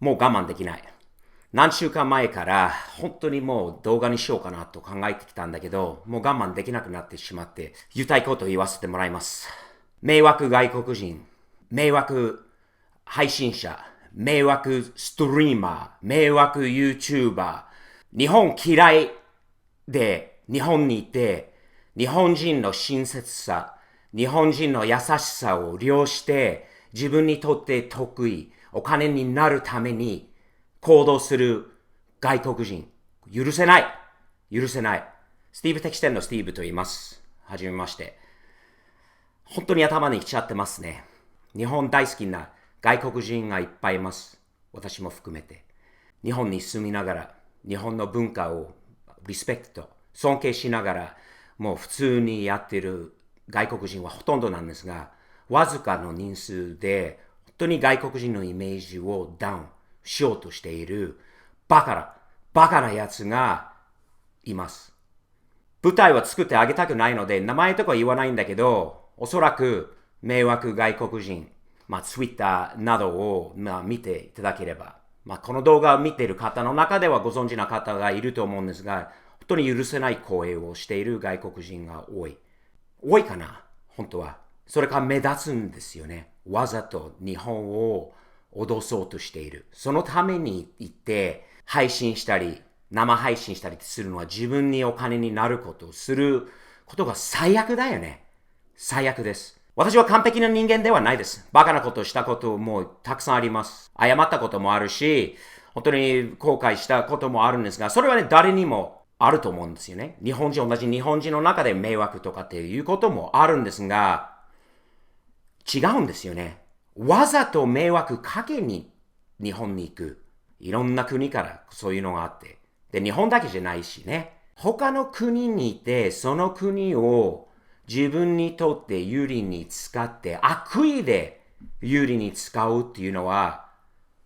もう我慢できない。何週間前から本当にもう動画にしようかなと考えてきたんだけど、もう我慢できなくなってしまって、言いたいことを言わせてもらいます。迷惑外国人、迷惑配信者、迷惑ストリーマー、迷惑 YouTuber、日本嫌いで日本にいて、日本人の親切さ、日本人の優しさを利用して、自分にとって得意、お金になるために行動する外国人。許せない。許せない。スティーブ・テキステンのスティーブと言います。はじめまして。本当に頭に来ちゃってますね。日本大好きな外国人がいっぱいいます。私も含めて。日本に住みながら、日本の文化をリスペクト、尊敬しながら、もう普通にやっている外国人はほとんどなんですが、わずかの人数で、本当に外国人のイメージをダウンしようとしているバカなやつがいます。舞台は作ってあげたくないので、名前とか言わないんだけど、おそらく迷惑外国人、Twitter などを、見ていただければ、この動画を見ている方の中ではご存知な方がいると思うんですが、本当に許せない行為をしている外国人が多い。多いかな本当は。それから目立つんですよね。わざと日本を脅そうとしている。そのために行って配信したり、生配信したりするのは自分にお金になることをすることが最悪だよね。最悪です。私は完璧な人間ではないです。バカなことをしたこともたくさんあります。謝ったこともあるし、本当に後悔したこともあるんですが、それはね、誰にもあると思うんですよね。同じ日本人の中で迷惑とかっていうこともあるんですが、違うんですよね。わざと迷惑かけに日本に行く。いろんな国からそういうのがあって。で、日本だけじゃないしね。他の国にいて、その国を自分にとって有利に使って、悪意で有利に使うっていうのは、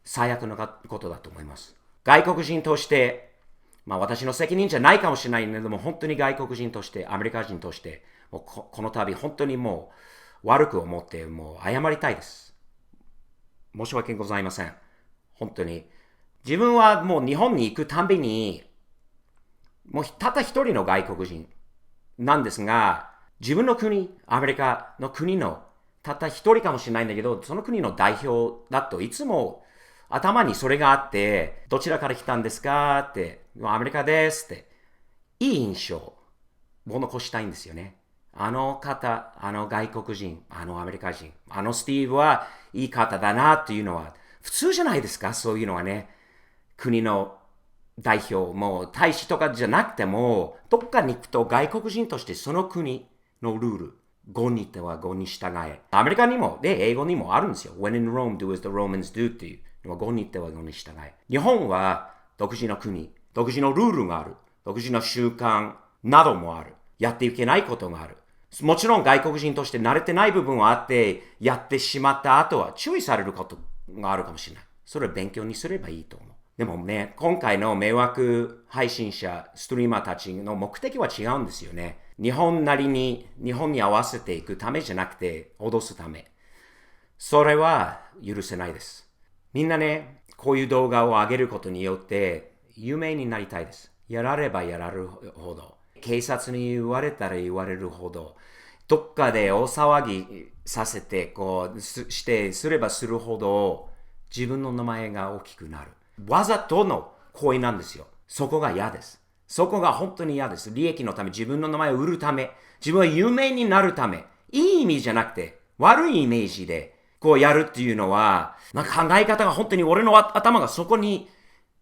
最悪のことだと思います。外国人として、私の責任じゃないかもしれないけれども、本当に外国人として、アメリカ人として、もうこの度本当にもう悪く思って、もう謝りたいです。申し訳ございません。本当に。自分はもう日本に行くたびに、もうたった一人の外国人なんですが、自分の国、アメリカの国のたった一人かもしれないんだけど、その国の代表だといつも頭にそれがあって、どちらから来たんですかって、アメリカですって、いい印象を残したいんですよね。あの方、あの外国人、あのアメリカ人、あのスティーブはいい方だなっていうのは、普通じゃないですか、そういうのはね。国の代表、もう大使とかじゃなくても、どっかに行くと外国人としてその国のルール、語にては語に従え。アメリカにも、英語にもあるんですよ。When in Rome, do as the Romans do っていう。語にては語に従え。日本は独自の国、独自のルールがある。独自の習慣などもある。やっていけないことがある。もちろん外国人として慣れてない部分はあって、やってしまった後は注意されることがあるかもしれない。それを勉強にすればいいと思う。でもね、今回の迷惑配信者、ストリーマーたちの目的は違うんですよね。日本なりに、日本に合わせていくためじゃなくて、脅すため。それは許せないです。みんなね、こういう動画を上げることによって、有名になりたいです。やらればやられるほど。警察に言われたら言われるほど、どっかで大騒ぎさせて、すればするほど、自分の名前が大きくなる。わざとの行為なんですよ。そこが嫌です。そこが本当に嫌です。利益のため、自分の名前を売るため、自分は有名になるため、いい意味じゃなくて、悪いイメージで、やるっていうのは、考え方が本当に俺の頭がそこに、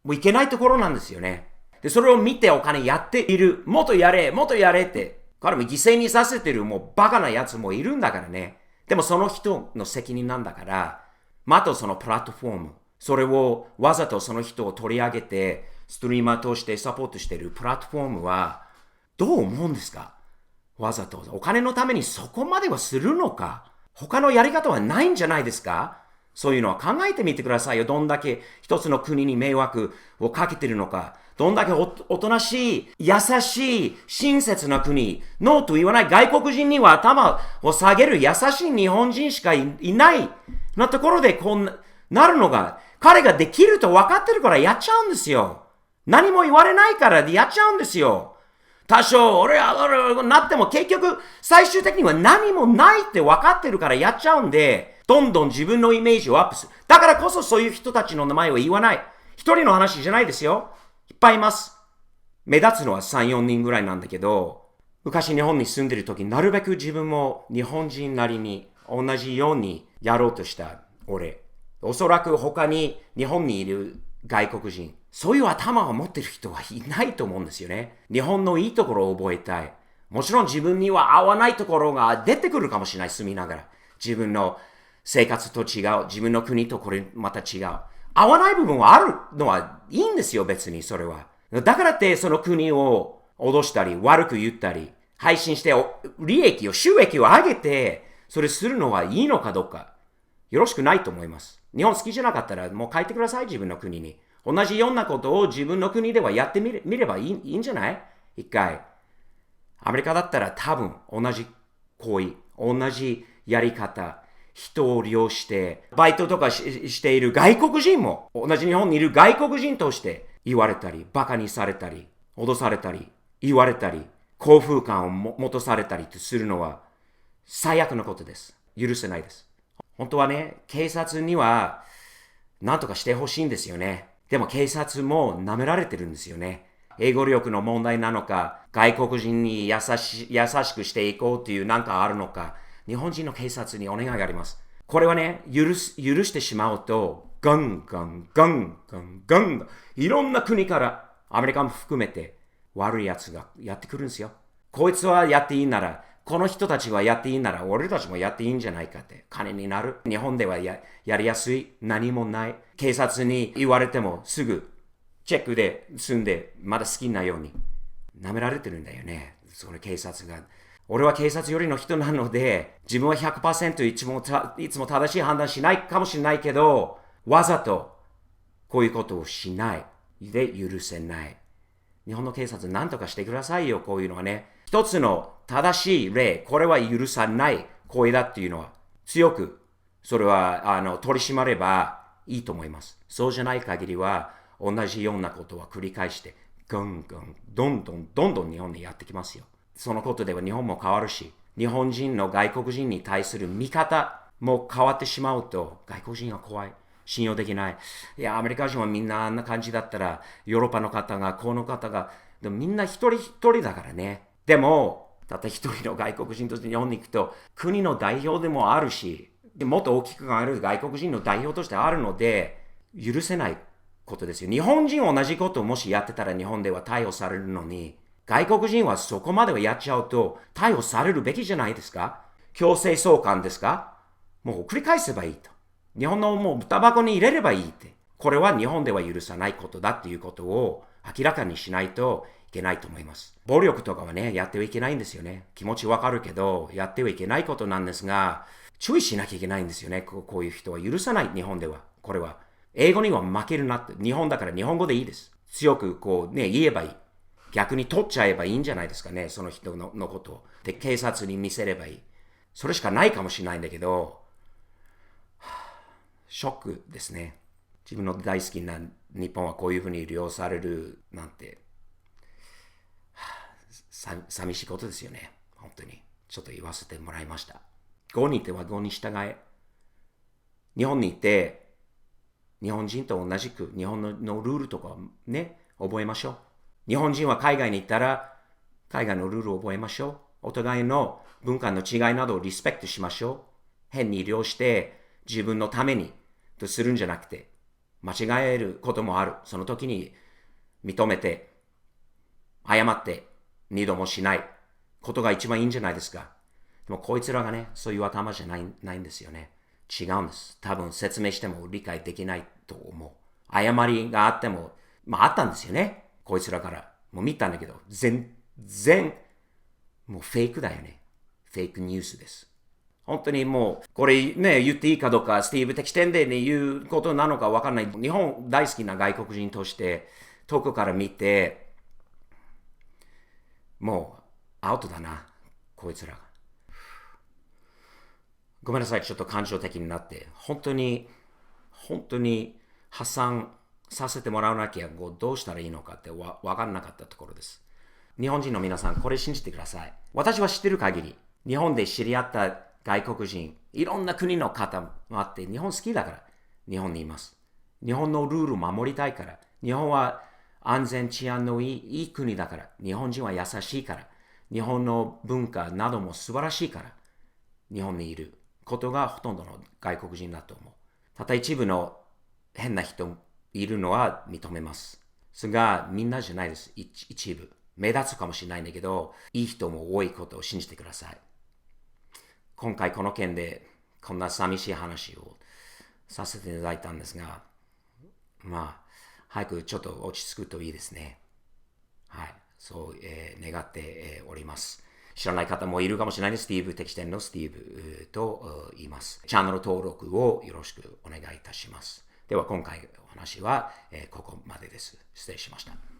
もういけないところなんですよね。で、それを見てお金やっている。もっとやれって。彼も犠牲にさせてるもうバカなやつもいるんだからね。でもその人の責任なんだから、あとそのプラットフォーム。それをわざとその人を取り上げて、ストリーマーとしてサポートしているプラットフォームは、どう思うんですか？わざと。お金のためにそこまではするのか？他のやり方はないんじゃないですか？そういうのは考えてみてくださいよ。どんだけ一つの国に迷惑をかけているのか。どんだけおとなしい、優しい、親切な国。ノーと言わない外国人には頭を下げる優しい日本人しかいないなところでこうなるのが彼ができると分かってるからやっちゃうんですよ。何も言われないからやっちゃうんですよ。多少俺はなっても結局最終的には何もないって分かってるからやっちゃうんで、どんどん自分のイメージをアップする。だからこそそういう人たちの名前を言わない。一人の話じゃないですよ。いっぱいいます。目立つのは3、4人ぐらいなんだけど、昔日本に住んでる時なるべく自分も日本人なりに同じようにやろうとした俺。おそらく他に日本にいる外国人、そういう頭を持ってる人はいないと思うんですよね。日本のいいところを覚えたい。もちろん自分には合わないところが出てくるかもしれない、住みながら。自分の生活と違う、自分の国とこれまた違う。合わない部分はあるのはいいんですよ、別にそれは。だからってその国を脅したり、悪く言ったり、配信して利益を、収益を上げて、それするのはいいのかどうか。よろしくないと思います。日本好きじゃなかったらもう帰ってください、自分の国に。同じようなことを自分の国ではやってみればいいんじゃない？一回。アメリカだったら多分同じ行為、同じやり方、人を利用して、バイトとかしている外国人も、同じ日本にいる外国人として言われたり、バカにされたり、脅されたり、言われたり、幸福感を持たされたりとするのは最悪なことです。許せないです。本当はね、警察には何とかしてほしいんですよね。でも警察も舐められてるんですよね。英語力の問題なのか、外国人に優しくしていこうというなんかあるのか、日本人の警察にお願いがあります。これはね、許してしまうと、ガンガン、いろんな国から、アメリカも含めて、悪い奴がやってくるんですよ。こいつはやっていいなら、この人たちはやっていいなら、俺たちもやっていいんじゃないかって、金になる。日本ではやりやすい。何もない。警察に言われてもすぐ、チェックで済んで、まだ好きなように。舐められてるんだよね。その警察が。俺は警察よりの人なので、自分は 100% いつも正しい判断しないかもしれないけど、わざとこういうことをしない。で、許せない。日本の警察何とかしてくださいよ、こういうのはね。一つの正しい例、これは許さない行為だっていうのは、強く、それは取り締まればいいと思います。そうじゃない限りは、同じようなことは繰り返して、どんどん日本にやってきますよ。そのことでは日本も変わるし、日本人の外国人に対する見方も変わってしまうと、外国人は怖い。信用できない。いや、アメリカ人はみんなあんな感じだったら、ヨーロッパの方が、この方が、でもみんな一人一人だからね。でも、たった一人の外国人として日本に行くと、国の代表でもあるし、もっと大きく考える外国人の代表としてあるので、許せないことですよ。日本人は同じことをもしやってたら日本では逮捕されるのに、外国人はそこまではやっちゃうと、逮捕されるべきじゃないですか？強制送還ですか？もう繰り返せばいいと。日本のもうタバコに入れればいいって。これは日本では許さないことだっていうことを明らかにしないといけないと思います。暴力とかはね、やってはいけないんですよね。気持ちわかるけど、やってはいけないことなんですが、注意しなきゃいけないんですよね。こういう人は許さない、日本では。これは。英語には負けるなって。日本だから日本語でいいです。強くこうね、言えばいい。逆に取っちゃえばいいんじゃないですかね、その人のことを。で、警察に見せればいい。それしかないかもしれないんだけど、ショックですね。自分の大好きな日本はこういうふうに利用されるなんて、寂しいことですよね。本当に。ちょっと言わせてもらいました。郷にいては郷に従え。日本にいて、日本人と同じく日本のルールとかね、覚えましょう。日本人は海外に行ったら、海外のルールを覚えましょう。お互いの文化の違いなどをリスペクトしましょう。変に利用して自分のためにとするんじゃなくて、間違えることもある。その時に認めて、謝って二度もしないことが一番いいんじゃないですか。でもこいつらがね、そういう頭じゃないんですよね。違うんです。多分説明しても理解できないと思う。誤りがあっても、あったんですよね。こいつらから。もう見たんだけど、全然、もうフェイクだよね。フェイクニュースです。本当にもう、これね、言っていいかどうか、スティーブ的視点で、ね、言うことなのかわかんない。日本大好きな外国人として、遠くから見て、もう、アウトだな。こいつらが。ごめんなさい。ちょっと感情的になって。本当に破産させてもらわなきゃどうしたらいいのかってわからなかったところです。日本人の皆さん、これ信じてください。私は知ってる限り、日本で知り合った外国人、いろんな国の方もあって、日本好きだから日本にいます。日本のルールを守りたいから、日本は安全治安のいい国だから、日本人は優しいから、日本の文化なども素晴らしいから、日本にいることがほとんどの外国人だと思う。ただ一部の変な人いるのは認めます。それがみんなじゃないです。一部。目立つかもしれないんだけど、いい人も多いことを信じてください。今回この件でこんな寂しい話をさせていただいたんですが、早くちょっと落ち着くといいですね。はい。そう、願って、おります。知らない方もいるかもしれないです。スティーブ敵店のスティーブと言います。チャンネル登録をよろしくお願いいたします。では今回お話は、ここまでです。失礼しました。